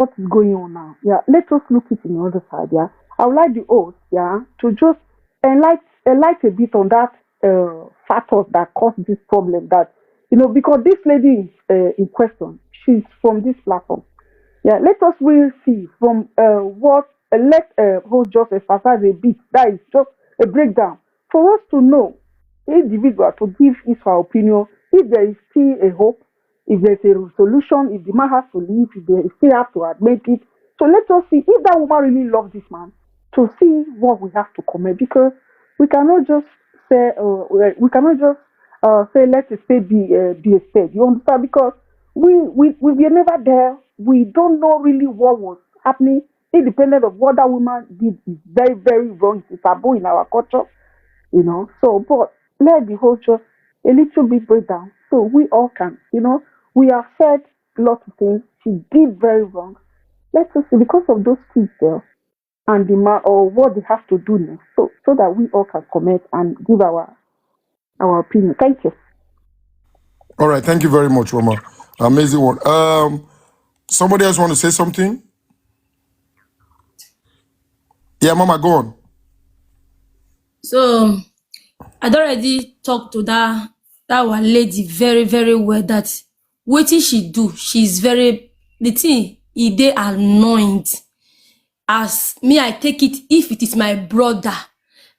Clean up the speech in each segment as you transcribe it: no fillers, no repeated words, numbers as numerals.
what is going on now. Yeah, let us look it in the other side. Yeah, I would like the host, yeah, to just enlighten a bit on that factors that cause this problem. That because this lady in question, she's from this platform. Yeah, let us really see from what let host just emphasize a bit. That is just a breakdown for us to know individual to give his or her opinion if there is still a hope, if there's a solution, if the man has to leave, if they still have to admit it. So let us see if that woman really loves this man to see what we have to comment, because we cannot just say let a spade be a spade. You understand? Because we were never there. We don't know really what was happening. Independent of what that woman did is very, very wrong. It's taboo in our culture, So, but let the whole just a little bit break down so we all can, we have said lots of things. She did very wrong. Let us see because of those kids there and the man or what they have to do next, so that we all can comment and give our opinion. Thank you. All right, thank you very much, Mama. Amazing one. Somebody else want to say something? Yeah, Mama, go on. So I'd already talked to that one lady very, very well. That wetin she do, she's very the thing dey annoyed. As me, I take it if it is my brother.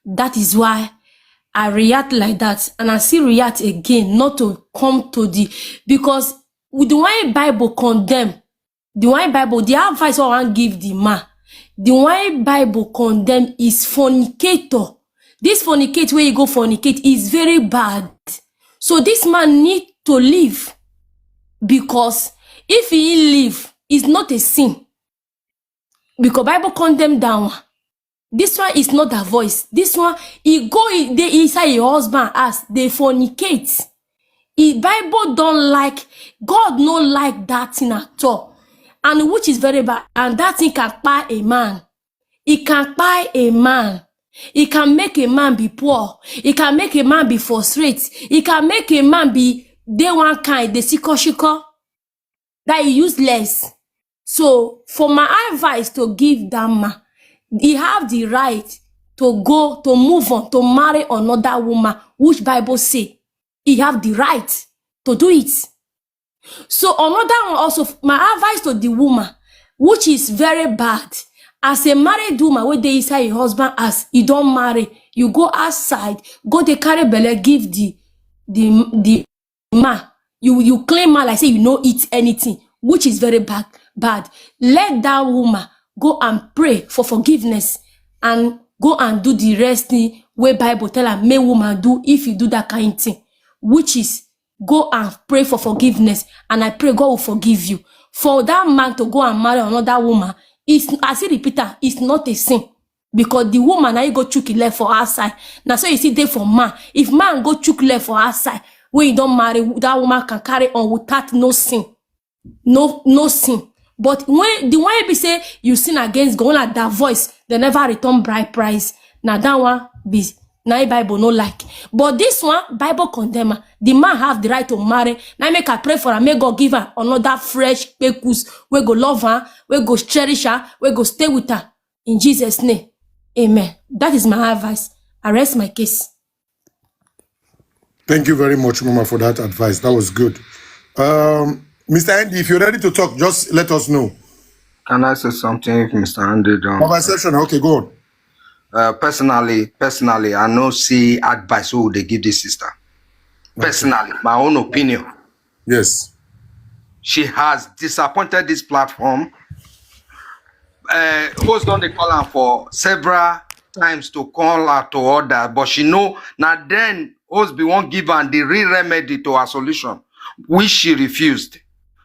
That is why I react like that, and I still react again, not to come to because with the one Bible condemn, the one Bible, the advice I want give the man, the one Bible condemn is fornicator. This fornicate where you go fornicate is very bad. So this man need to leave, because if he leave, it's not a sin. Because Bible condemn that one. This one is not a voice. This one, he go inside your husband as they fornicate. Bible don't like, God no like that thing at all. And which is very bad. And that thing can buy a man. It can buy a man. It can make a man be poor. It can make a man be frustrated. It can make a man be day one kind, the shiko, that he useless. So for my advice to give that man, he have the right to go, to move on, to marry another woman, which Bible say he have the right to do it. So another one also, my advice to the woman, which is very bad, as a married woman, where they inside your husband, as you don't marry, you go outside, go to carry belle, give the man, you claim man like say you no eat anything, which is very bad. Let that woman go and pray for forgiveness and go and do the rest thing where Bible tell her may woman do if you do that kind of thing, which is go and pray for forgiveness, and I pray God will forgive you. For that man to go and marry another woman, it's, as I repeat, it's not a sin, because the woman now you go chook left for outside. Now so you see there for man, if man go chook left for outside, when you don't marry, that woman can carry on without no sin, no sin. But when the one be say you sin against God, like that voice, they never return bride price. Now that one be now Bible no like. But this one Bible condemn her. The man have the right to marry. Now make her pray for her. May God give her another fresh pekus. We go love her. We go cherish her. We go stay with her. In Jesus' name, amen. That is my advice. I rest my case. Thank you very much, Mama, for that advice. That was good. Mr. Andy, if you're ready to talk, just let us know. Can I say something, Mr. Andy? Conversation, okay, go on. Personally, I no see advice who they give this sister. Okay. Personally, my own opinion. Yes. She has disappointed this platform. Host don't they call her for several times to call her to order, but she know now then host be won't give her the real remedy to her solution, which she refused.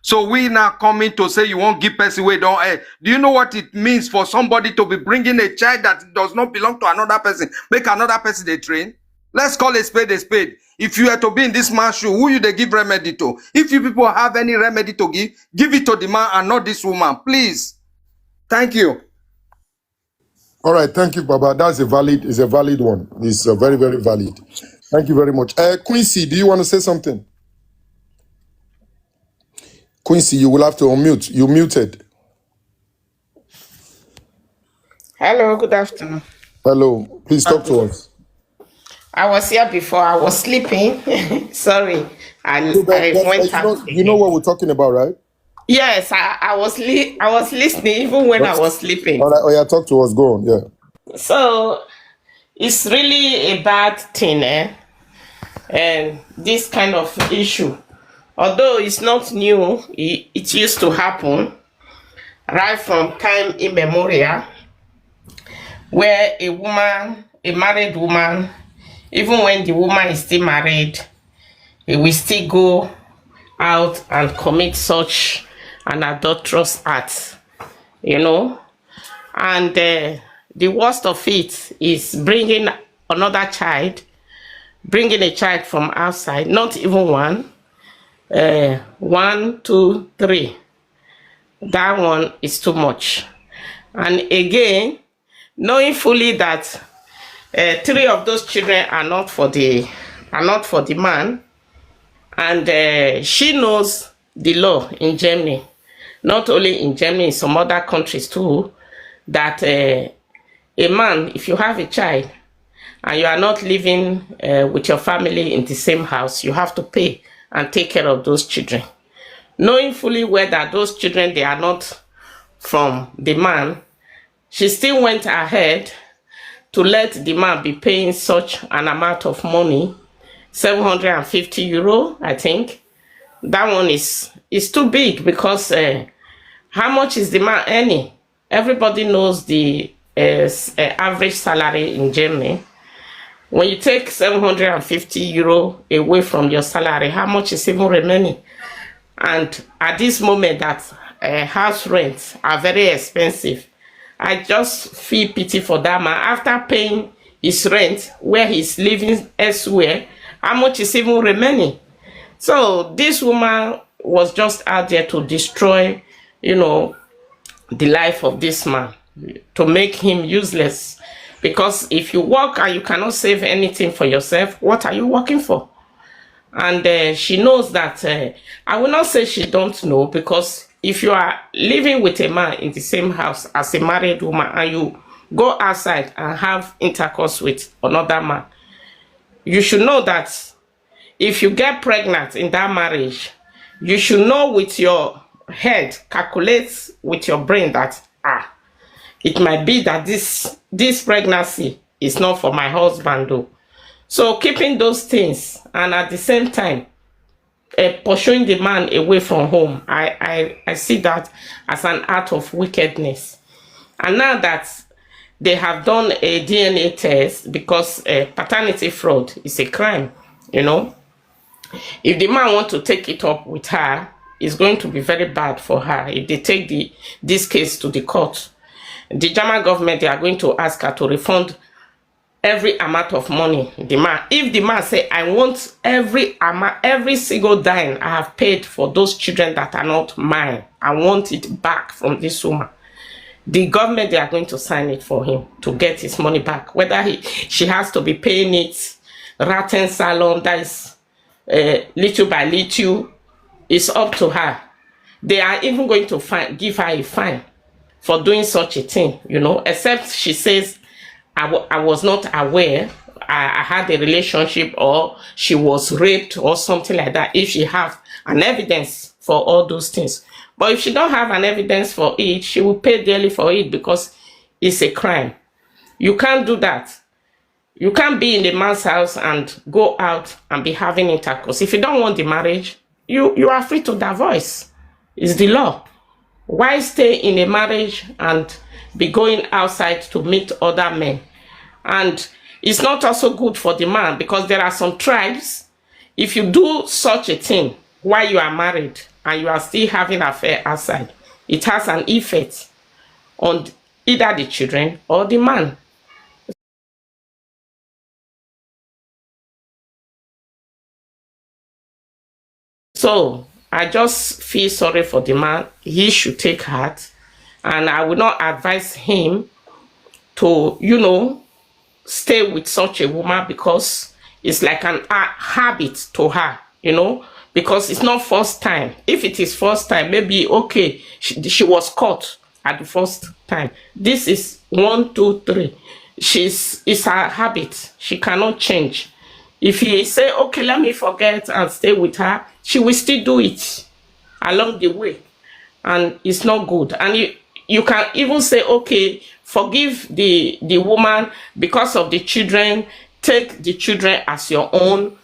So we now coming to say you won't give person away, don't do you know what it means for somebody to be bringing a child that does not belong to another person, make another person they train? Let's call a spade a spade. If you are to be in this man's shoe, who you they give remedy to? If you people have any remedy to give it to the man and not this woman, please. Thank you. All right, thank you, Baba. That's a valid one. It's very, very valid. Thank you very much. Quincy, do you want to say something? Quincy, you will have to unmute. You muted. Hello, good afternoon. Hello, please talk to us. I was here before. I was sleeping. Sorry, So I went out you know again. what we're talking about, right? Yes, I was listening even when I was sleeping. All right, oh yeah, talk to us. Go on, yeah. So it's really a bad thing, and this kind of issue, although it's not new, it used to happen right from time immemorial, where a married woman, even when the woman is still married, we still go out and commit such an adulterous act, you know. And the worst of it is bringing bringing a child from outside, not even one, 1, 2, 3. That one is too much. And again, knowing fully that 3 of those children are not for the man, and she knows the law in Germany, not only in Germany, in some other countries too, that a man, if you have a child and you are not living with your family in the same house, you have to pay and take care of those children. Knowing fully well that those children, they are not from the man, she still went ahead to let the man be paying such an amount of money, 750 euro, I think. That one is too big, because how much is the man earning? Everybody knows the average salary in Germany. When you take 750 euro away from your salary, how much is even remaining? And at this moment that house rents are very expensive, I just feel pity for that man. After paying his rent, where he's living elsewhere, how much is even remaining? So this woman was just out there to destroy, the life of this man, to make him useless. Because if you work and you cannot save anything for yourself, what are you working for? And she knows that, I will not say she don't know, because if you are living with a man in the same house as a married woman and you go outside and have intercourse with another man, you should know that if you get pregnant in that marriage, you should know with your head, calculate with your brain that, it might be that this pregnancy is not for my husband though. So keeping those things, and at the same time pursuing the man away from home, I see that as an act of wickedness. And now that they have done a DNA test, because paternity fraud is a crime, if the man wants to take it up with her, it's going to be very bad for her. If they take this case to the court, the German government, they are going to ask her to refund every amount of money the man. If the man say, I want every single dime I have paid for those children that are not mine, I want it back from this woman, the government, they are going to sign it for him to get his money back. Whether she has to be paying it Ratten Salon, that is little by little, is up to her. They are even going to give her a fine for doing such a thing, except she says, I was not aware, I had a relationship, or she was raped or something like that, if she have an evidence for all those things. But if she don't have an evidence for it, she will pay dearly for it, because it's a crime. You can't do that. You can't be in the man's house and go out and be having intercourse. If you don't want the marriage, you are free to divorce. It's the law. Why stay in a marriage and be going outside to meet other men? And it's not also good for the man, because there are some tribes, if you do such a thing while you are married and you are still having an affair outside, it has an effect on either the children or the man. So I just feel sorry for the man. He should take heart, and I will not advise him to, stay with such a woman, because it's like an habit to her, because it's not first time. If it is first time, maybe okay, she was caught at the first time. This is 1, 2, 3. It's her habit. She cannot change. If he say, okay, let me forget and stay with her, she will still do it along the way. And it's not good. And you can even say, okay, forgive the woman because of the children, take the children as your own.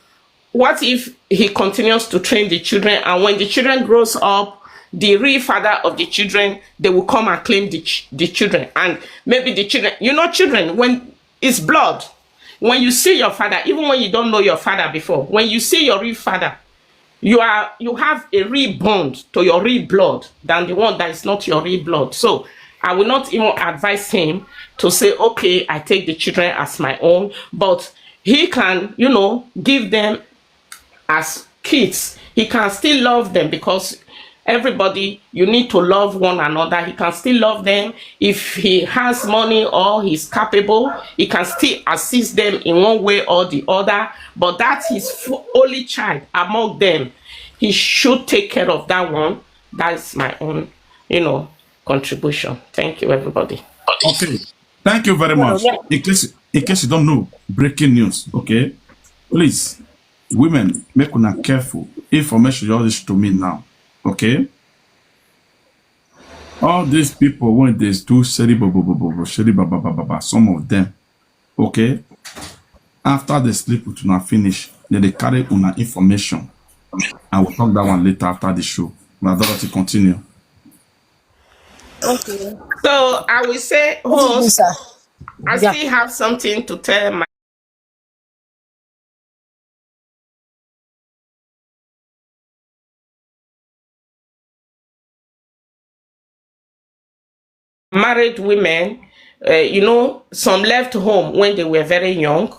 What if he continues to train the children, and when the children grows up, the real father of the children, they will come and claim the children, and maybe the children, children, when it's blood, when you see your father, even when you don't know your father before, when you see your real father, you have a real bond to your real blood than the one that is not your real blood. So I will not even advise him to say, okay, I take the children as my own, but he can, give them as kids. He can still love them, because everybody, you need to love one another. He can still love them. If he has money or he's capable, he can still assist them in one way or the other. But that's his only child among them. He should take care of that one. That's my own, contribution. Thank you, everybody. Okay. Thank you very much. In case you don't know, breaking news, okay? Please, women, make una careful. Information all this to me now, okay? All these people, when they do some of them, okay? After they sleep with una finish, then they carry una information. I will talk that one later after the show. My daughter, continue. Okay. So I will say, host, I still have something to tell my married women. Some left home when they were very young,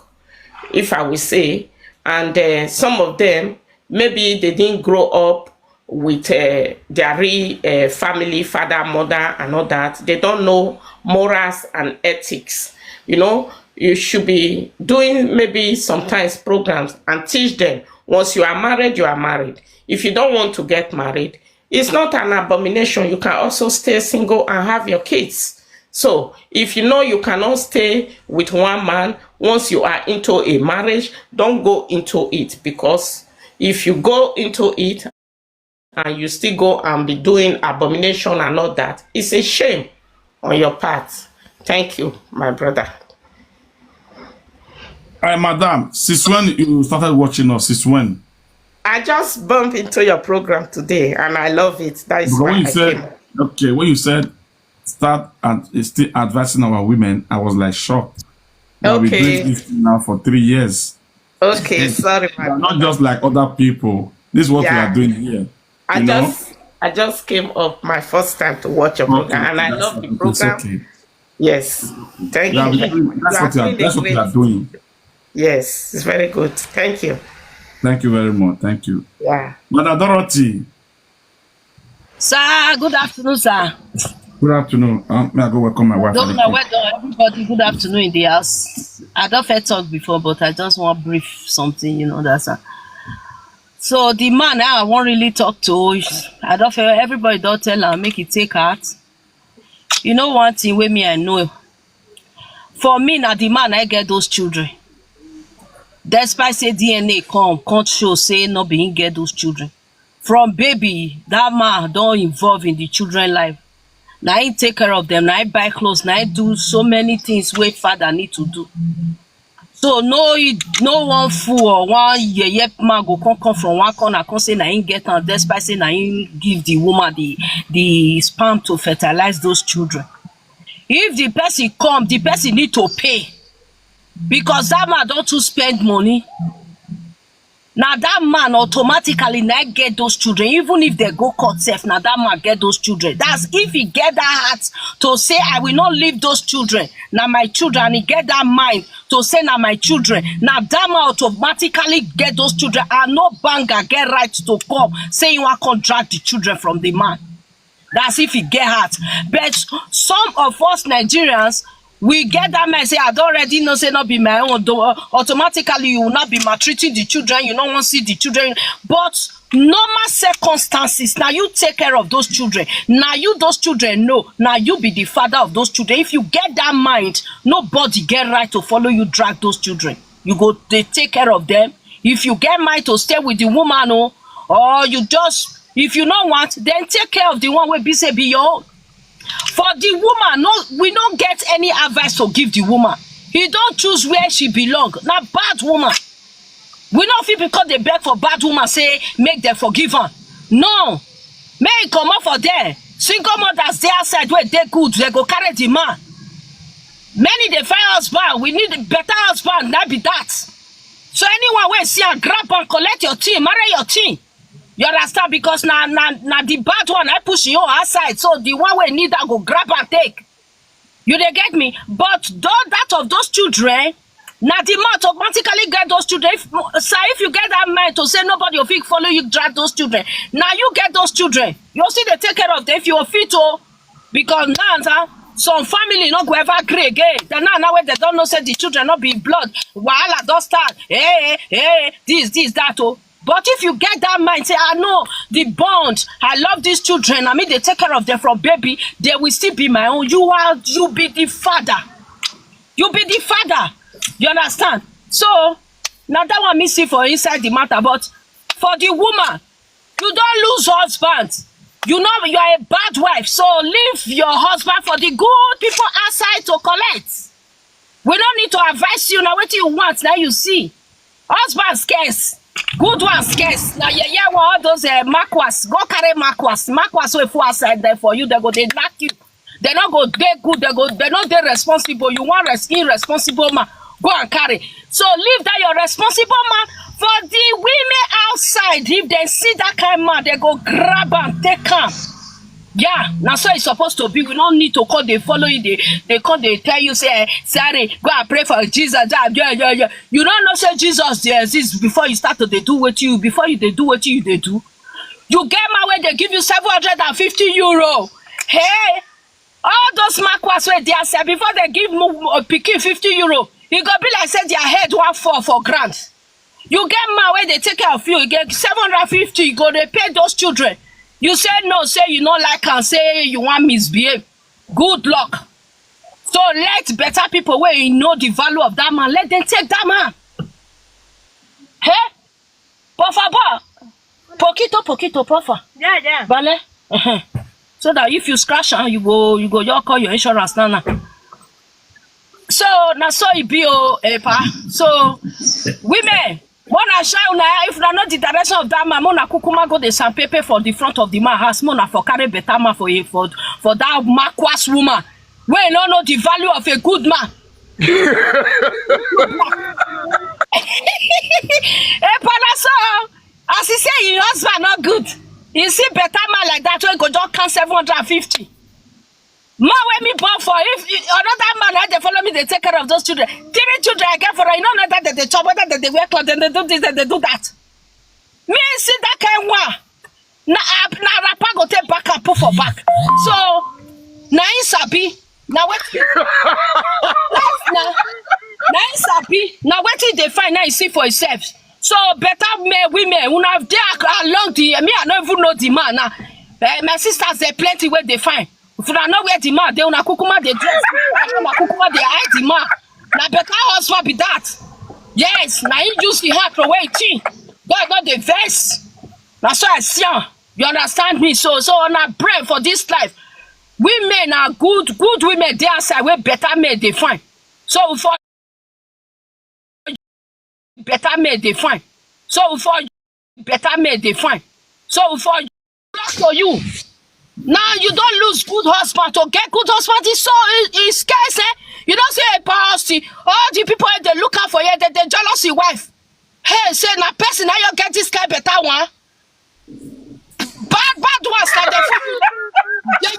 if I will say, and some of them, maybe they didn't grow up with their real family, father, mother, and all that. They don't know morals and ethics. You should be doing maybe sometimes programs and teach them, once you are married, you are married. If you don't want to get married, it's not an abomination. You can also stay single and have your kids. So if you cannot stay with one man, once you are into a marriage, don't go into it, because if you go into it and you still go and be doing abomination and all that, it's a shame on your part. Thank you, my brother. Hi, madam. Since when you started watching us? Since when? I just bumped into your program today, and I love it. That is why when you I said, came. okay, when you said start and still advising our women, I was like shocked. I've been doing this now for 3 years. Okay, sorry, my brother. Not just like other people. This is what we are doing here. I just came up my first time to watch your program, and I love the program. Okay. Yes, thank you. That's what we are doing. Yes, it's very good. Thank you. Thank you very much. Thank you. Yeah. Mother Dorothy. Sir, good afternoon, sir. Good afternoon. May I go welcome my wife? Well done, everybody. Good afternoon in the house. I don't felt talk before, but I just want to brief something, that's so the man I won't really talk to. I don't feel everybody don't tell her make it take heart. One thing with me I know. For me now, the man I get those children. Despite say DNA can't show say no being get those children. From baby, that man don't involve in the children life. Now he take care of them, now he buy clothes, now he do so many things where father need to do. So no one fool or one man go come from one corner, come say now he get on, despite say now he give the woman the sperm to fertilize those children. If the person come, the person need to pay, because that man don't to spend money. Now that man automatically now get those children, even if they go court safe. Now that man get those children. That's if he get that heart to say I will not leave those children. Now my children, and he get that mind to say now my children. Now that man automatically get those children, and no banger get right to come say you want to drag the children from the man. That's if he get heart. But some of us Nigerians, we get that man say I don't already know say not be my own. Automatically you will not be maltreating the children. You don't want to see the children. But normal circumstances, now you take care of those children. Now you those children know. Now you be the father of those children. If you get that mind, nobody get right to follow you drag those children. You go, they take care of them. If you get mind to stay with the woman, or you just, if you don't want, then take care of the one where be say be your own. For the woman, no, we don't get any advice to give the woman. He don't choose where she belong. Now bad woman. We don't feel because they beg for bad woman say make them forgive her. No. May come up for there. Single mothers they outside where they good, they go carry the man. Many they find husband. We need a better husband, not be that. So anyone will see and grab and collect your team, marry your team. You understand? Because now the bad one I push you outside. So the one we need that go grab and take. You they get me? But that of those children, now the man automatically get those children. If you get that man to say nobody will follow you, drag those children. Now you get those children. You see they take care of them if you are fit to. Because now some family not go ever agree again. Then now when they don't know say the children not be blood. Wahala don't start. This, that But if you get that mind, say, I know the bond, I love these children, I mean, they take care of them from baby, they will still be my own. You be the father. You be the father. You understand? So, now that one me see for inside the matter, but for the woman, you don't lose husband. You know you are a bad wife, so leave your husband for the good people outside to collect. We don't need to advise you, now what you want, now you see. Husband scarce. Good one scarce. Now yeah, all those makwas. Go carry makwas. Makwas will fall outside there for you. They go, they knock you. They not go, they good. They not they responsible. You want irresponsible man. Go and carry. So leave that your responsible man. For the women outside, if they see that kind of man, they go grab and take him. Yeah, now so it's supposed to be. We don't need to call they follow you. They call they tell you say, sorry, go and pray for Jesus. Yeah. You don't know say Jesus there exists before you start to they do what you before you they do what you they do. You get my way, they give you 750 euro. Hey, all those makwas where they are said before they give Pikin 50 euro, it go be like say their head one fall for grant. You get my way, they take care of you. You get 750, you go they pay those children. You say no, say you don't like and say you want misbehave. Good luck. So let better people where you know the value of that man, let them take that man. Hey? Por favor. Poquito, porfa. Yeah. Vale? So that if you scratch and you go you call your insurance now. So now so it be so women. Wanna shout now if na not the direction of that man, mona kukuma go the sandpaper for the front of the man house, mona for carry better man for that makwas woman. We don't know the value of a good man. As he say your husband not good. You see better man like that when go just count 750. Man when me born for if another man had to follow me, they take care of those children. 3 children I get for you know that they chop, that they wear clothes, and they do this, and they do that. Me see that kind one. Na rapper go take back and put for back. So na isabi. Now what na isabi. Now what they find now you see for yourself. So better men, women, when have they along the me I don't even know the man now. My sisters they plenty where they find. If you don't know where the man, they una kukuma they dress, una kukuma they hide the man. Now better husband be that. Yes, now he use the heart for waiting. God got the verse. That's why I see. You understand me? So on a pray for this life. Women are good women. They outside where better men they find. So for better men they find. So for better men they find. So for you. Now you don't lose good husband. To get good husband is so it's scarce. You don't say a pasty. All the people they look out for you, they jealous your wife. Hey, say na person now you get this guy better one. Bad ones like the food. Yeah,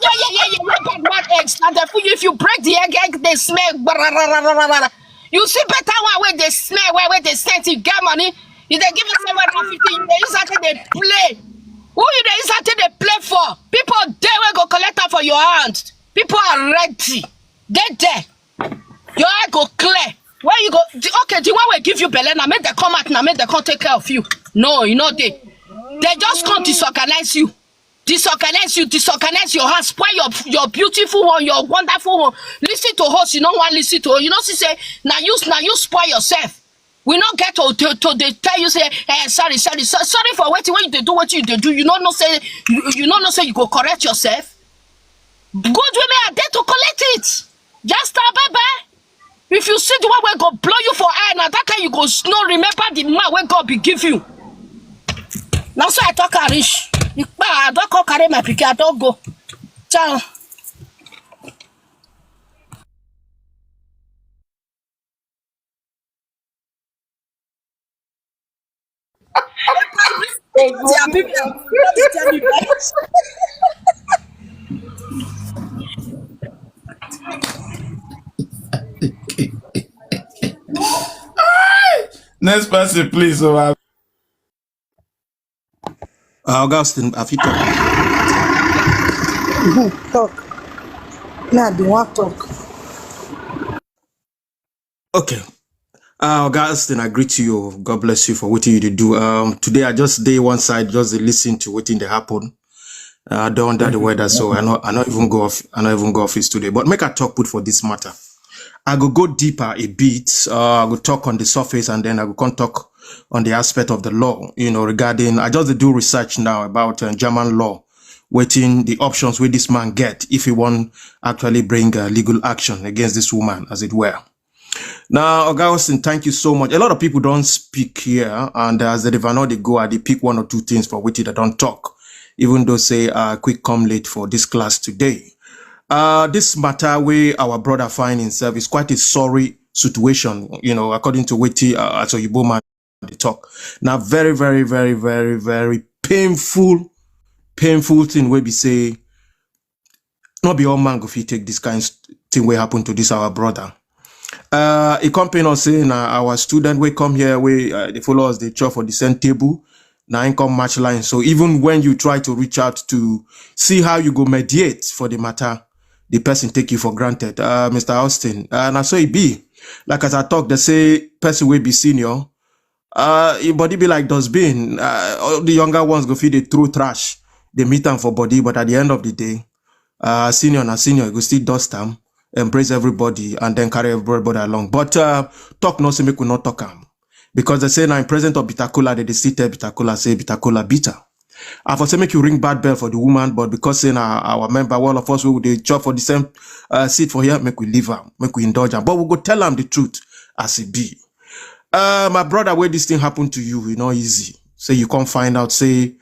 bad eggs. Like the food, if you break the egg they smell. You see better one where they smell, where they send you get money. If they give you 750, they exactly they play. Who you the exactly they play for? People they will go collect her for your hand. People are ready. They there. Your eye go clear. Where you go? Okay, the one will give you belly now make them come out now, make them come take care of you. No, you know they. They just come disorganize you. Disorganize your house, spoil your beautiful one, your wonderful one. Listen to us, you know what listen to. You know, she say, now you spoil yourself. We not get to they tell you say, sorry for waiting when you do what you do. You don't know say you don't know say you go correct yourself. Good women are there to collect it. Just stop, baby. If you see the one where God blow you for eye, now that time you go no remember the man where God be give you. Now so I talk a rich. I don't call carry my pikin, I don't go. Ciao. Next person, please. Augustine, have you talked? Talk. Nah, they want talk. Okay. Augustine, I greet you. God bless you for what you do. Today I just day one side, just listen to what in the happen. I don't under the weather, so I not even go office today. But make a talk put for this matter. I go deeper a bit. I go talk on the surface, and then I go come talk on the aspect of the law. You know, regarding I just do research now about German law, waiting the options where this man get if he want actually bring legal action against this woman, as it were. Now, Augustine, thank you so much. A lot of people don't speak here, and as they know they go, they pick one or two things for which they don't talk, even though say quick come late for this class today. This matter where our brother find himself is quite a sorry situation, you know, according to what as a Yibo man they talk. Now, very, very, very, very, very painful thing where we say, not be all man go fit take this kind of thing where happen to this our brother. A company on saying our student we come here, they follow us, they chop for the same table. Now income match line. So even when you try to reach out to see how you go mediate for the matter, the person take you for granted. Mr. Austin, and I saw it be like as I talk, they say person will be senior. Your body be like dustbin. All the younger ones go feed it through trash. They meet them for body, but at the end of the day, senior and senior go still dust them, embrace everybody, and then carry everybody along. But talk no say make we not talk am. Because they say now in present of bitter cola, they still tell bitter cola, say bitter cola bitter. I for say make you ring bad bell for the woman, but because saying our member, all of us we would job for the same seat for here, make we leave her, make we indulge her. But we go tell them the truth as it be. My brother, where this thing happened to you, you know, easy. Say you can't find out, say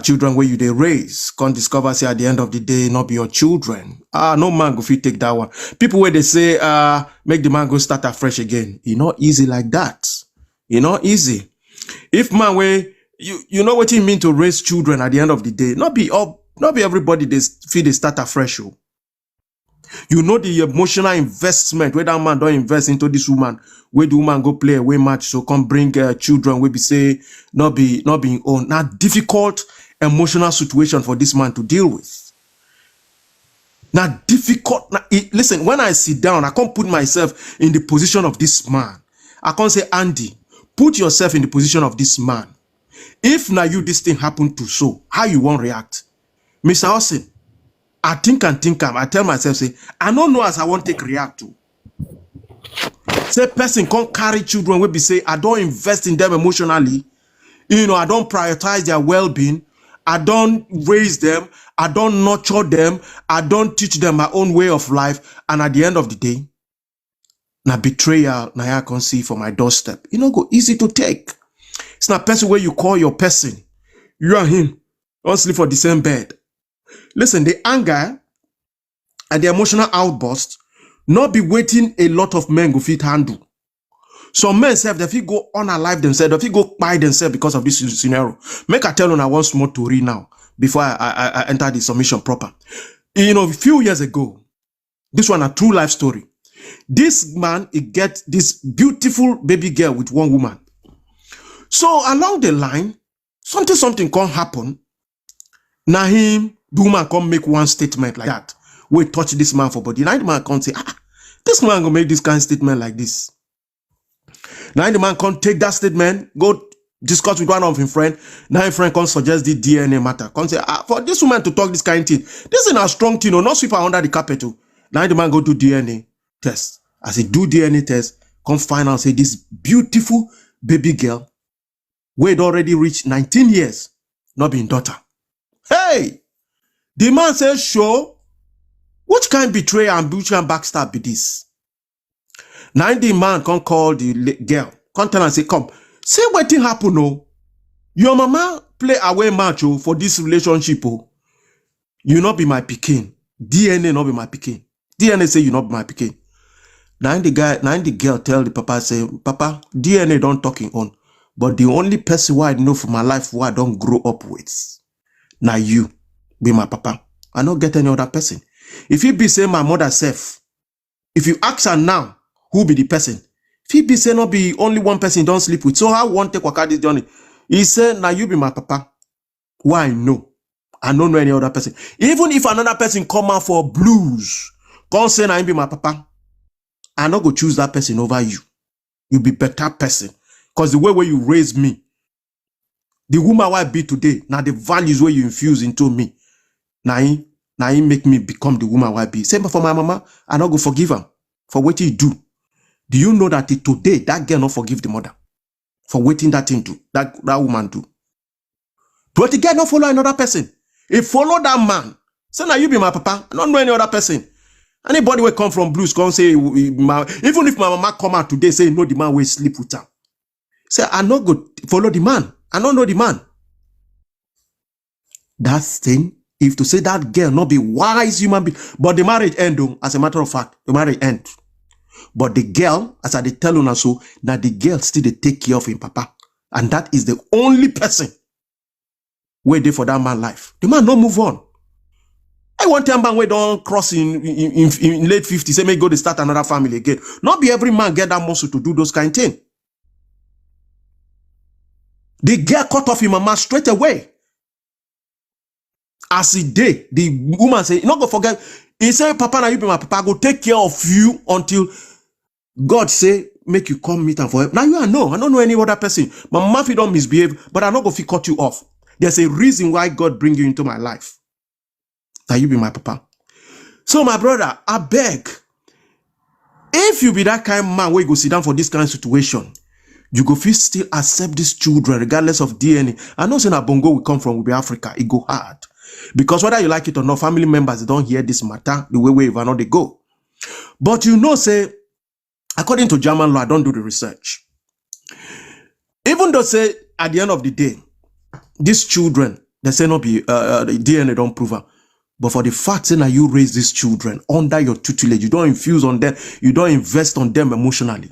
children where you they raise, can't discover say at the end of the day not be your children. No man go fit take that one. People where they say make the man go start afresh again. You know, easy like that. You know, easy. If man way you know what it mean to raise children at the end of the day, not be everybody they feel they start afresh. You know the emotional investment where that man don't invest into this woman, where the woman go play away match, so come bring children we be say not being owned. Now difficult emotional situation for this man to deal with. Now difficult. Listen, when I sit down, I can't put myself in the position of this man. I can't say, Andy, put yourself in the position of this man. If now you this thing happen to so, how you won't react? Mr. Austin, I think I tell myself, say, I don't know as I won't take react to. Say person can't carry children will be say, I don't invest in them emotionally. You know, I don't prioritize their well-being. I don't raise them. I don't nurture them. I don't teach them my own way of life. And at the end of the day, now betrayal, now I can see for my doorstep. You know, go easy to take. It's not person where you call your person. You and him don't sleep for the same bed. Listen, the anger and the emotional outburst not be waiting a lot of men go fit handle. Some men self, they fit go unalive themselves, they fit go buy themselves because of this scenario. Make I tell you I want small Tori now before I enter the submission proper. You know, a few years ago, this one a true life story. This man, he get this beautiful baby girl with one woman. So along the line, something can happen. Now him, the woman come make one statement like that. We touch this man for body. Now the man can't say, this man gonna make this kind of statement like this. Now the man can't take that statement, go discuss with one of his friend. Now his friend can suggest the DNA matter. Can say, for this woman to talk this kind of thing, this is a strong thing, not sweep her under the carpet. Now the man go do DNA test. As he do DNA test, come find out say this beautiful baby girl, who had already reached 19 years, not being daughter. Hey! The man says, sure, which kind betray and which kind backstab be this? Now the man can call the girl, come tell and say, come, say what thing happen, no? Your mama play away match for this relationship, oh. You not be my Pikin. DNA not be my Pikin. DNA say you not be my Pikin. Now the girl tell the papa, say, Papa, DNA don't talking on. But the only person who I know for my life who I don't grow up with, now you be my papa. I don't get any other person. If you be say my mother self, if you ask her now, who be the person? If he be say not be only one person don't sleep with, so how won't take waka this journey? He said, now you be my papa. Why no? I don't know any other person. Even if another person come out for blues, come say now you be my papa, I not go choose that person over you. You be better person. Because the way where you raise me, the woman I be today, now the values where you infuse into me, now he make me become the woman I be. Same for my mama, I not go forgive her for what he do. Do you know that today that girl not forgive the mother for waiting that thing do, that woman do? But the girl not follow another person. He follow that man. Say now you be my papa. I don't know any other person. Anybody will come from blues, come say, even if my mama come out today, say no, the man will sleep with her. Say I not go follow the man. I don't know the man. That thing, if to say that girl not be wise human being, but the marriage end, as a matter of fact, the marriage end. But the girl, as I tell you now, so that the girl still they take care of him, papa. And that is the only person where they for that man life. The man not move on. I want a man where don't cross in late 50s, say may go to start another family again. Not be every man get that muscle to do those kind of things. The girl cut off him mama straight away. As he did, the woman say, not go forget, he said, Papa, now you be my papa, I go take care of you until God say, make you come meet and for help. Now you are no, I don't know any other person. My mama if you don't misbehave, but I'm not going to cut you off. There's a reason why God bring you into my life. Now you be my papa. So my brother, I beg, if you be that kind of man where you go sit down for this kind of situation, you go feel still accept these children regardless of DNA. I know saying that Bongo will come from will be Africa. It go hard. Because whether you like it or not, family members they don't hear this matter the way or not they go. But you know, say, according to German law, I don't do the research. Even though say at the end of the day, these children, they say not be the DNA don't prove her. But for the fact that you raise these children under your tutelage, you don't infuse on them, you don't invest on them emotionally.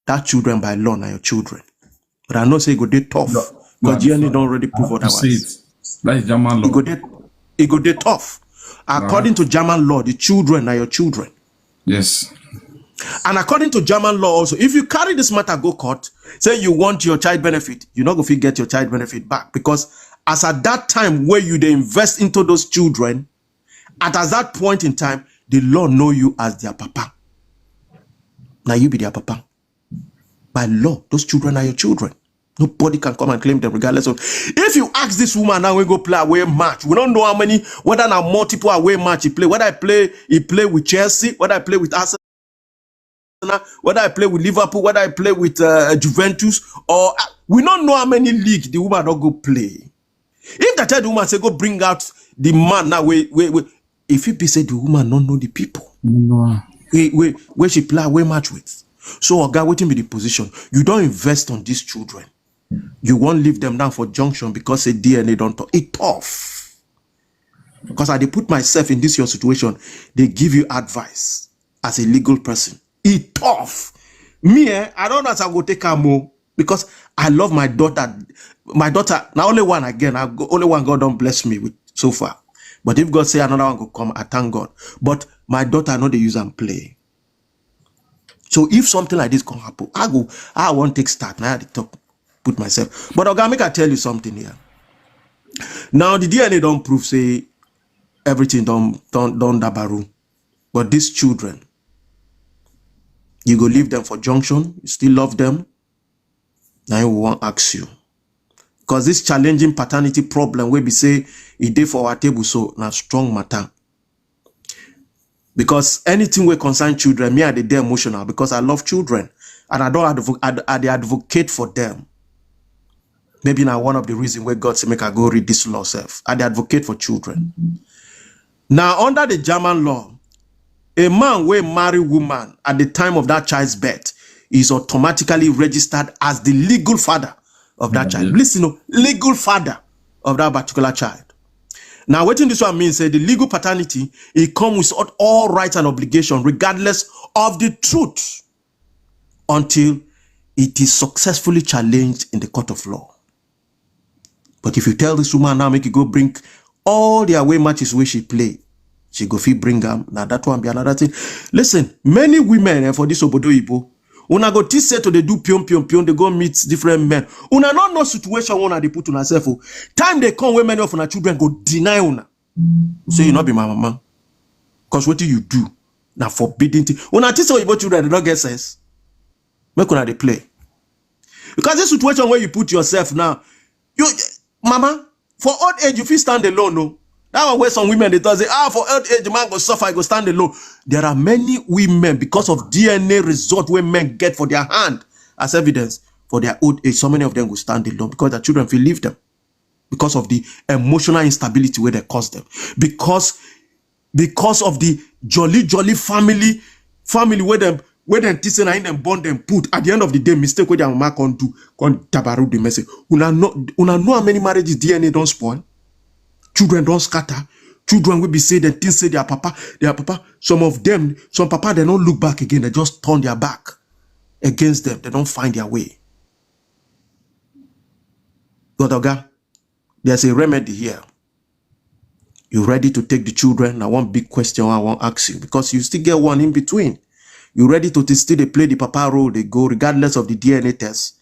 That children by law are your children. But I know say it go dey tough. Because DNA don't already prove otherwise. That is German law. It go dey tough. According to German law, the children are your children. Yes. And according to German law also, if you carry this matter go court, say you want your child benefit, you're not going to get your child benefit back. Because as at that time where you they invest into those children, at that point in time, the law know you as their papa. Now you be their papa. By law, those children are your children. Nobody can come and claim them regardless of. If you ask this woman now, we go play away match. We don't know how many, whether now multiple away match he play. Whether he play with Chelsea, whether I play with Arsenal, whether I play with Liverpool, whether I play with Juventus, or we don't know how many league the woman don't go play. If the tell the woman say go bring out the man now, if you be say the woman don't know the people, No. where she play away match with. So a guy waiting be the position. You don't invest on these children. You won't leave them down for junction because a DNA don't talk. It's tough. Because I they put myself in this your situation, they give you advice as a legal person. It's tough. Me, I don't know if I go take her more because I love my daughter. My daughter, now only one again. Only one God don't bless me with so far. But if God say another one go come, I thank God. But my daughter, I know they use and play. So if something like this can happen, I won't take start. Now I have to put myself. But okay, make I tell you something here. Now the DNA don't prove say everything don't dabaru. But these children, you go leave them for junction, you still love them. Now we won't ask you. Because this challenging paternity problem will be say it dey for our table, so na strong matter. Because anything will concern children, me I dey emotional because I love children and I don't advocate for them. Maybe now one of the reasons where God say make I go read this law self. I dey advocate for children. Now under the German law, a man will marry woman at the time of that child's birth is automatically registered as the legal father of that child. Listen, legal father of that particular child. Now, what this one means, the legal paternity, it comes with all rights and obligations, regardless of the truth, until it is successfully challenged in the court of law. But if you tell this woman now, make you go bring all the away matches where she play, she go fit bring them. Now that one be another thing. Listen, many women for this obodo Igbo, una go say to they do pion, they go meet different men. Una not no situation una they put on herself. Time they come where many of una children go deny una. So you not be my mama. Because what do you do? Now forbidden thing. Una teach your children they don't get sense. Make una they play. Because this situation where you put yourself now, you mama, for old age you feel stand alone, no. That one where some women they tell say, for old age man go suffer, I go stand alone. There are many women because of DNA result where men get for their hand as evidence for their old age. So many of them will stand alone because their children will leave them because of the emotional instability where they cause them. Because of the jolly family where them teaching and them born them put at the end of the day mistake where their mama can't do can't tabaru the message. Una know how many marriages DNA don't spoil. Children don't scatter. Children will be saying that things say their papa. Some of them, some papa, they don't look back again. They just turn their back against them. They don't find their way. But Oga, there's a remedy here. You ready to take the children? Now, one big question I want to ask you, because you still get one in between. You ready to still play the papa role? They go regardless of the DNA test.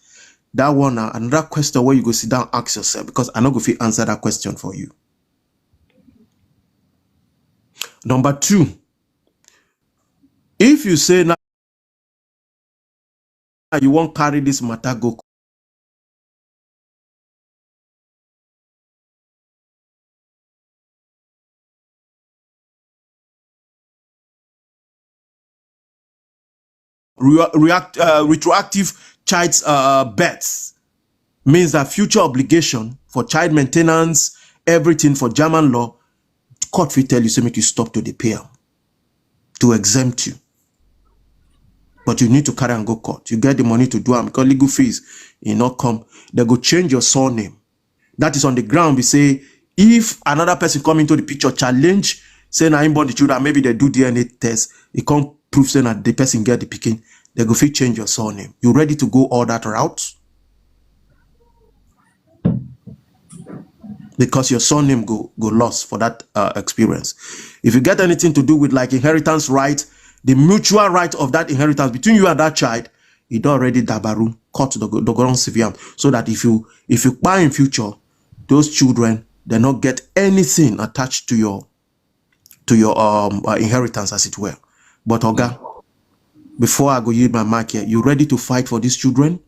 That one, another question where you go sit down, ask yourself, because I'm not going to answer that question for you. Number 2, if you say now you won't carry this matter go retroactive child's births, means that future obligation for child maintenance, everything for German law, court will tell you, so make you stop to the pay to exempt you. But you need to carry and go court. You get the money to do them because legal fees, you not come. They go change your surname. That is on the ground. We say, if another person come into the picture, challenge, say, I'm born the children, maybe they do DNA test, it can't prove saying that the person get the Pikin, they go fit change your surname. You ready to go all that route? Because your surname go lost for that experience. If you get anything to do with like inheritance right, the mutual right of that inheritance between you and that child, it already dabaru, cut the ground severe, so that if you buy in future, those children, they not get anything attached to your inheritance, as it were. But Oga, before I go yield my mic here, you ready to fight for these children?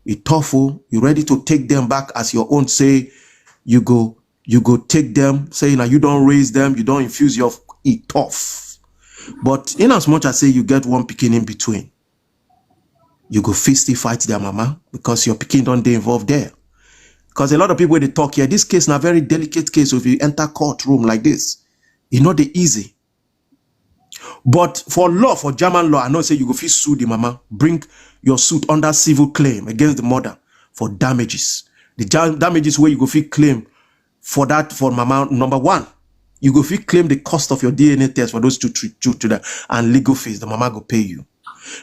It's tough. You ready to take them back as your own? Say you go take them, saying that you don't raise them, you don't infuse your it tough. But in as much as say you get one Pikin in between, you go fisty fight their mama because your Pikin don't dey involved there. Because a lot of people they talk here, this case is a very delicate case. So if you enter courtroom like this, it's not the easy. But for law, for German law, I know say you go fit sue the mama, bring your suit under civil claim against the mother for damages. The damages where you go fit claim for that for mama, number 1, you go fit claim the cost of your DNA test for those two children and legal fees. The mama go pay you.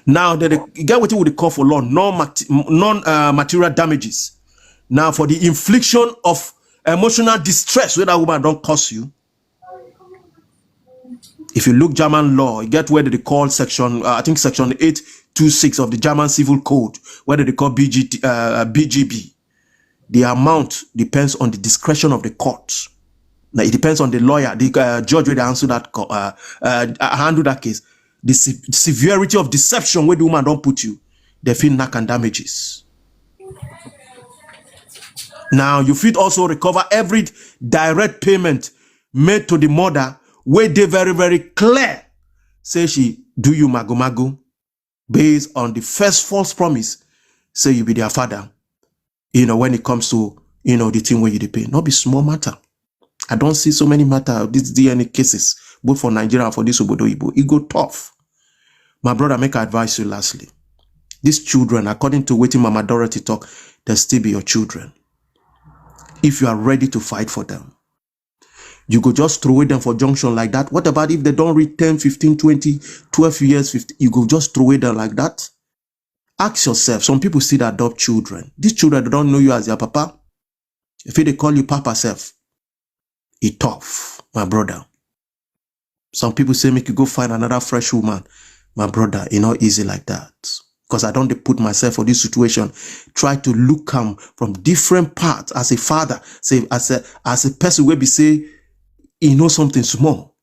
Now that you get what you would call for law non-material damages. Now for the infliction of emotional distress where that woman don't cause you. If you look German law, you get where they call section, I think section 826 of the German Civil Code, where they call BGB. The amount depends on the discretion of the court. Now it depends on the lawyer, the judge where they answer that handle that case. The severity of deception where the woman don't put you, they feel knock and damages. Now, you fit also recover every direct payment made to the mother where they very, very clear say she do you mago based on the first false promise, say you be their father, when it comes to, the thing where you dey pay. Not be small matter. I don't see so many matter, these DNA cases, both for Nigeria and for this Obodo Igbo. It go tough. My brother, make I advise you lastly. These children, according to what Mama Dorothy talk, they still be your children. If you are ready to fight for them, you go just throw them for junction like that. What about if they don't reach 10, 15, 20, 12 years, 50? You go just throw them like that? Ask yourself, some people still adopt children. These children, they don't know you as their papa. If they call you papa self, it's tough, my brother. Some people say, make you go find another fresh woman. My brother, it's not easy like that. Because I don't put myself for this situation. Try to look from different parts as a father, say as a person where be say, something small.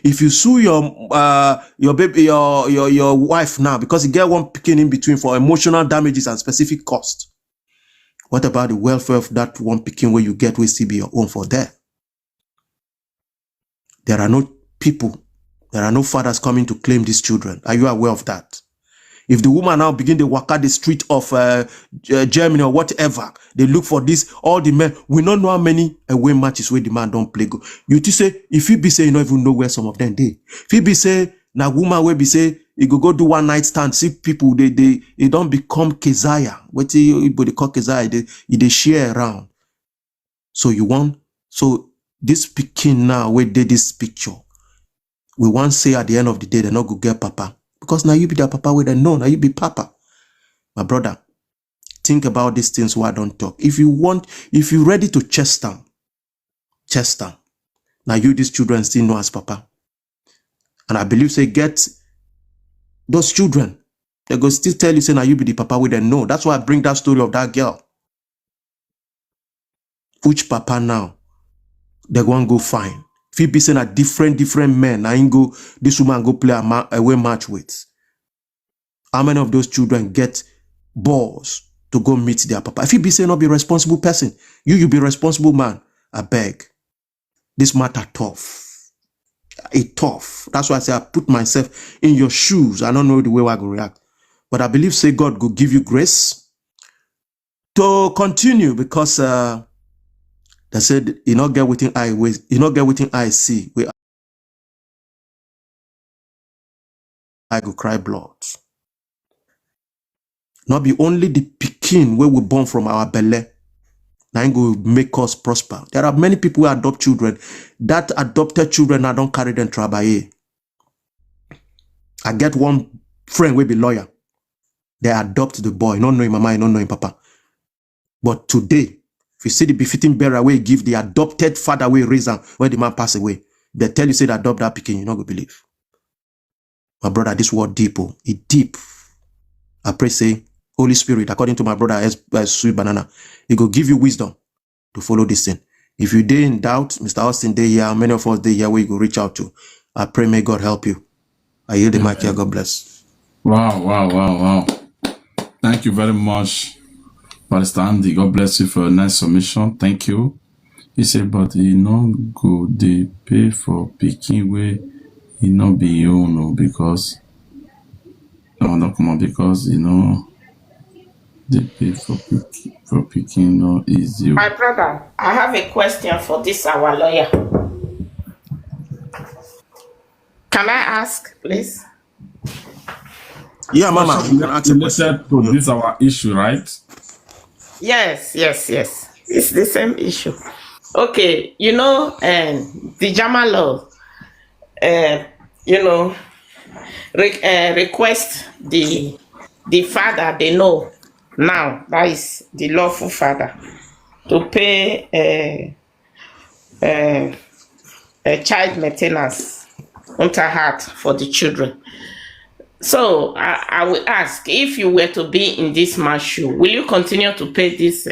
If you sue your baby, your wife now, because you get one Pikin in between for emotional damages and specific cost, what about the welfare of that one Pikin where you get will still be your own for there? There are no people, there are no fathers coming to claim these children. Are you aware of that? If the woman now begin to walk out the street of Germany or whatever, they look for this, all the men, we don't know how many away matches where the man don't play go. You to say, if he be say, you don't even know where some of them they. If he be say, na woman where be say, you go do one night stand, see people, they don't become Keziah. What they call Keziah, they share around. So this Pikin now, where they this picture, we want say at the end of the day, they not go get papa. Because now you be the papa where they know, now you be papa. My brother, think about these things why I don't talk. If you're ready to chest them. Now you, these children still know as papa. And I believe say get those children. They go still tell you say now you be the papa where they know. That's why I bring that story of that girl. Which papa now? They go and go find. If you be saying a different men, this woman go play a away match with. How many of those children get balls to go meet their papa? If you be saying not be a responsible person, you be a responsible man, I beg. This matter tough. It's tough. That's why I say I put myself in your shoes. I don't know the way I go react. But I believe say God will give you grace to continue because they said, you not get within eye see, where I go cry blood. Not be only the Pikin where we born from our belly, now go make us prosper. There are many people who adopt children. That adopted children now don't carry them travailler. I get one friend will be lawyer. They adopt the boy, not knowing mama, not knowing papa. But today, if you see the befitting bearer way give the adopted father way reason when the man pass away, they tell you say they adopt that Pikin, you not go believe. My brother, this word deep, it deep. I pray say, Holy Spirit, according to my brother as Sweet Banana, he go give you wisdom to follow this thing. If you day in doubt, Mr. Austin day here, many of us day here where you go reach out to. I pray may God help you. I yield the mic here. God bless. Wow. Thank you very much, Pastor Andy. God bless you for a nice submission. Thank you. He said, but he no go they pay for Pikin where he not be your own because they pay for Pikin no easy. My brother, I have a question for this our lawyer. Can I ask, please? Yeah, Mama, you can ask a question. To this our issue, right? Yes. It's the same issue. Okay, the German law, request the father they know now, that is the lawful father, to pay a child maintenance Unterhalt for the children. So I will ask, if you were to be in this man's shoe, will you continue to pay this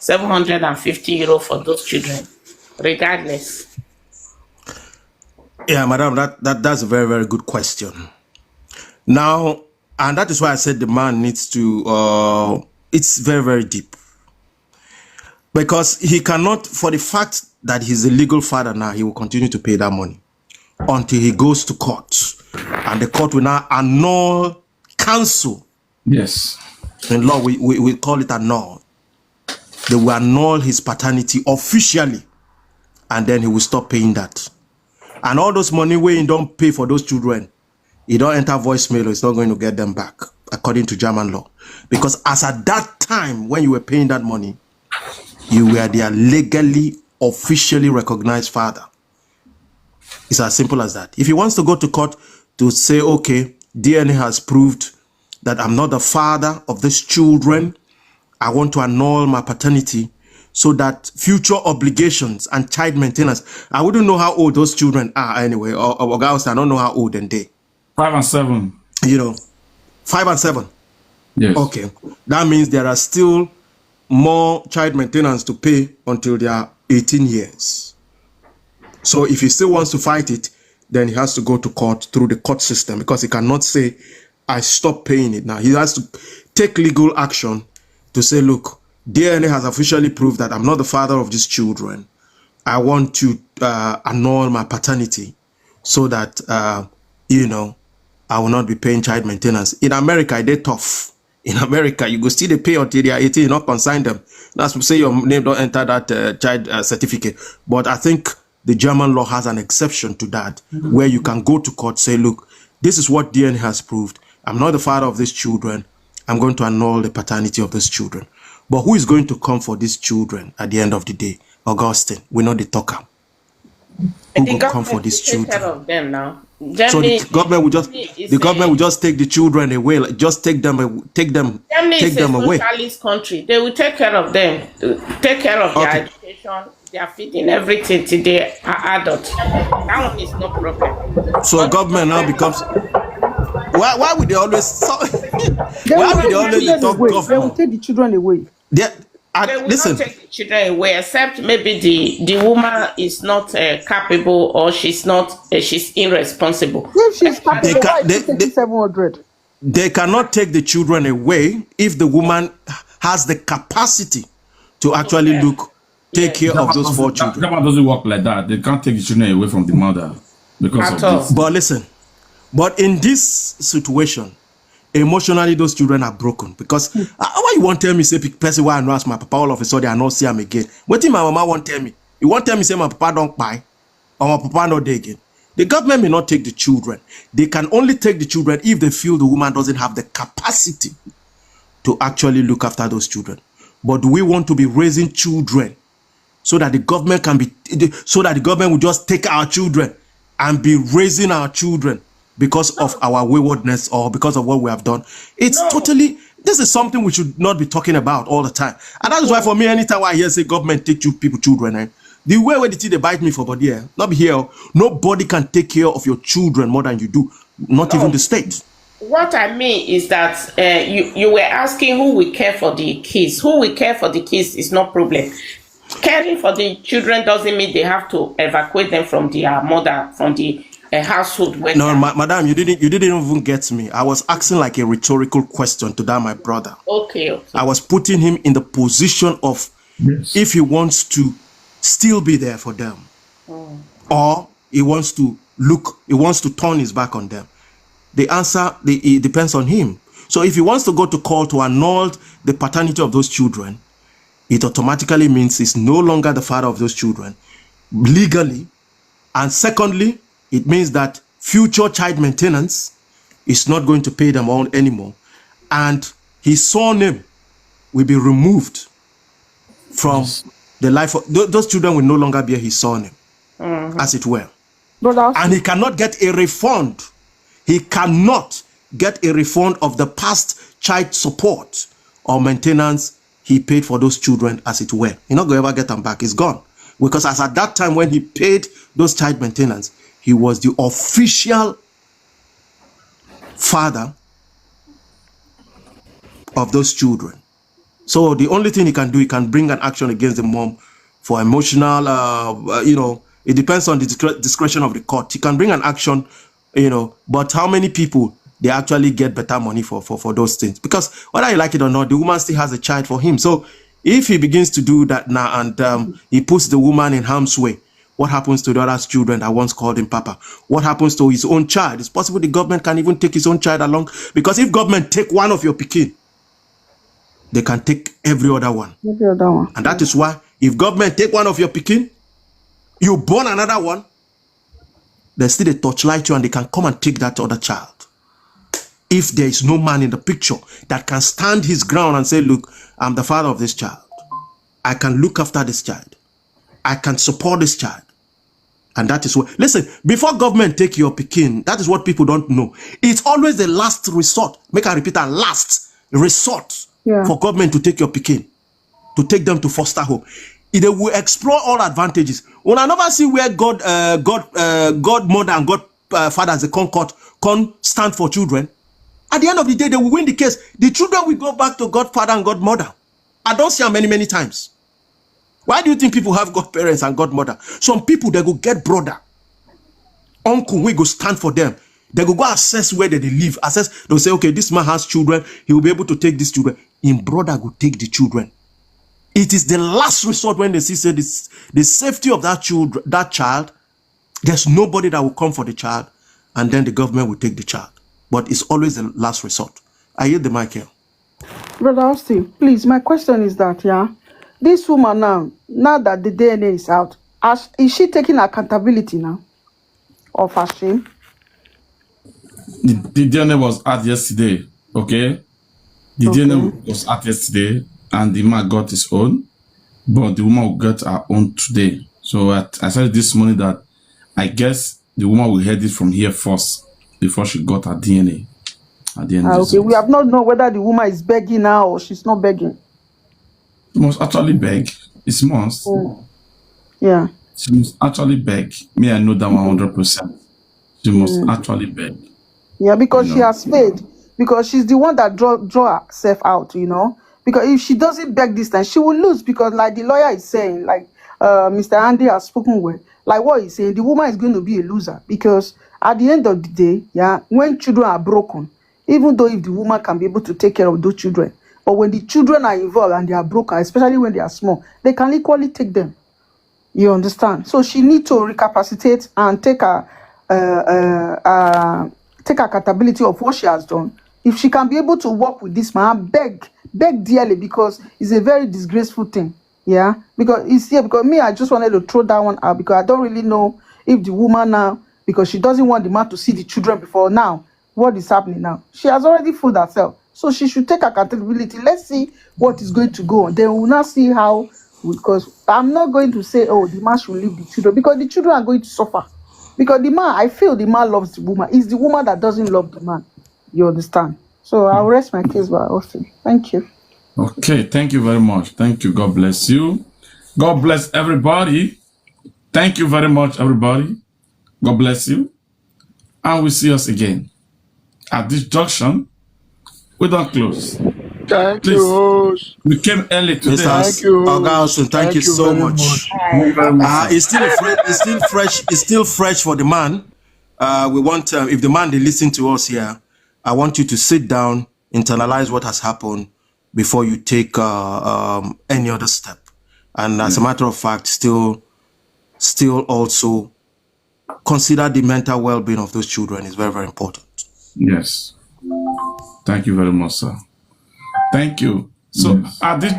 750 euro for those children, regardless? Yeah, madam, that's a very, very good question. Now, and that is why I said the man needs to, it's very, very deep. Because he cannot, for the fact that he's a legal father now, he will continue to pay that money until he goes to court. And the court will now annul, cancel. Yes. In law, we call it annul. They will annul his paternity officially. And then he will stop paying that. And all those money where he don't pay for those children, he don't enter voicemail, it's not going to get them back, according to German law. Because as at that time, when you were paying that money, you were their legally, officially recognized father. It's as simple as that. If he wants to go to court to say, okay, DNA has proved that I'm not the father of these children, I want to annul my paternity so that future obligations and child maintenance, I wouldn't know how old those children are anyway, or guys, I don't know how old they. 5 and 7. You know, 5 and 7. Yes. Okay. That means there are still more child maintenance to pay until they are 18 years. So if he still wants to fight it, then he has to go to court through the court system, because he cannot say, I stop paying it now. He has to take legal action to say, look, DNA has officially proved that I'm not the father of these children. I want to annul my paternity so that, you know, I will not be paying child maintenance. In America, they're tough. In America, you go still they pay until they are 18, you not consign them. That's to say your name don't enter that child certificate. But I think the German law has an exception to that, where you can go to court, say, look, this is what DNA has proved. I'm not the father of these children. I'm going to annul the paternity of these children. But who is going to come for these children at the end of the day? Augustine, we know the talker. Who will come for these children? Take care of them now. So the government will just take the children away, like just take them away. Germany is a socialist country. They will take care of them, take care of their education, their feeding, everything till they are adults. That one is no problem. So government now becomes. Why would they always? Why would they always talk government? They will take the children away. They will not take the children away, except maybe the woman is not capable, or she's not she's irresponsible. If she's capable, why is she taking 700? They cannot take the children away if the woman has the capacity to actually take care of those 4 children. That doesn't work like that. They can't take the children away from the mother because of this. But listen, but in this situation, emotionally those children are broken, because why you won't tell me say person why I know ask my papa all of a sudden I not see him again? What my mama won't tell me? You won't tell me say my papa don't buy or my papa not there again. The government may not take the children. They can only take the children if they feel the woman doesn't have the capacity to actually look after those children. But we want to be raising children so that the government can be, so that the government will just take our children and be raising our children because of our waywardness or because of what we have done. It's totally, this is something we should not be talking about all the time. And that is why for me, anytime I hear say government take children, the way where they bite me for body, not be here. Nobody can take care of your children more than you do, not even the state. What I mean is that you were asking who will care for the kids. Who will care for the kids is no problem. Caring for the children doesn't mean they have to evacuate them from their mother, from the household. No, madam, you didn't even get me. I was asking like a rhetorical question to that my brother. Okay. I was putting him in the position of if he wants to still be there for them, or he wants to turn his back on them. The answer it depends on him. So if he wants to go to court to annul the paternity of those children, it automatically means he's no longer the father of those children legally, and secondly, it means that future child maintenance is not going to pay them all anymore, and his surname will be removed from the life of those children. Will no longer bear his surname, as it were. And he cannot get a refund. He cannot get a refund of the past child support or maintenance he paid for those children, as it were. He's not going to ever get them back. It's gone. Because as at that time when he paid those child maintenance, he was the official father of those children. So the only thing he can do, he can bring an action against the mom for emotional, it depends on the discretion of the court. He can bring an action, but how many people they actually get better money for those things? Because whether you like it or not, the woman still has a child for him. So If he begins to do that now and he puts the woman in harm's way, what happens to the other children that once called him Papa? What happens to his own child? It's possible the government can even take his own child along, because if government take one of your Pikin, they can take every other one. Every other one. And that is why if government take one of your Pikin, you born another one, they still they torchlight you and they can come and take that other child. If there is no man in the picture that can stand his ground and say, look, I'm the father of this child. I can look after this child. I can support this child. And that is what, listen, before government take your Pikin, that is what people don't know. It's always the last resort. Make I repeat that, last resort for government to take your Pikin, to take them to foster home. They will explore all advantages. When I never see where God mother and God father as a concord can stand for children. At the end of the day, they will win the case. The children will go back to godfather and godmother. I don't see them many times. Why do you think people have godparents and godmother? Some people, they go get brother, uncle, we go stand for them. They go assess where they live. Assess, they'll say, okay, this man has children. He will be able to take these children. In brother will take the children. It is the last resort when they see say this, the safety of that child. There's nobody that will come for the child, and then the government will take the child. But it's always the last resort. I hear the mic here. Brother Austin, please, my question is that, this woman now that the DNA is out, is she taking accountability now of her shame? The DNA was out yesterday, okay? The DNA was out yesterday, and the man got his own, but the woman will get her own today. So I said this morning that I guess the woman will head it from here first before she got her DNA. At the end Okay, we have not known whether the woman is begging now or she's not begging. She must actually beg. It's must. Yeah. She must actually beg. Me, I know that 100%. She must actually beg. Yeah, because she has faith. Because she's the one that draw herself out, Because if she doesn't beg this time, she will lose. Because like the lawyer is saying, like Mr. Andy has spoken with, like what he's saying, the woman is going to be a loser. Because at the end of the day, when children are broken, even though if the woman can be able to take care of those children, but when the children are involved and they are broken, especially when they are small, they can equally take them. You understand? So she needs to recapacitate and take accountability of what she has done. If she can be able to work with this man, beg dearly, because it's a very disgraceful thing. Yeah, because it's here. Because me, I just wanted to throw that one out because I don't really know if the woman now, because she doesn't want the man to see the children before now. What is happening now? She has already fooled herself. So she should take accountability. Let's see what is going to go on. Then we'll not see how, because I'm not going to say, oh, the man should leave the children, because the children are going to suffer. Because the man, I feel the man loves the woman. It's the woman that doesn't love the man. You understand? So I'll rest my case by Austin. Thank you. Okay, thank you very much. Thank you. God bless you. God bless everybody. Thank you very much, everybody. God bless you. And we'll see us again. At this junction, we don't close. Thank Please, you. we came early today. Thank you. Austin, thank you so much. It's still fresh for the man. We want, if the man they listen to us here, I want you to sit down, internalize what has happened before you take any other step. And as a matter of fact, still also consider the mental well-being of those children is very, very important. Yes. Thank you very much, sir. Thank you. So, at this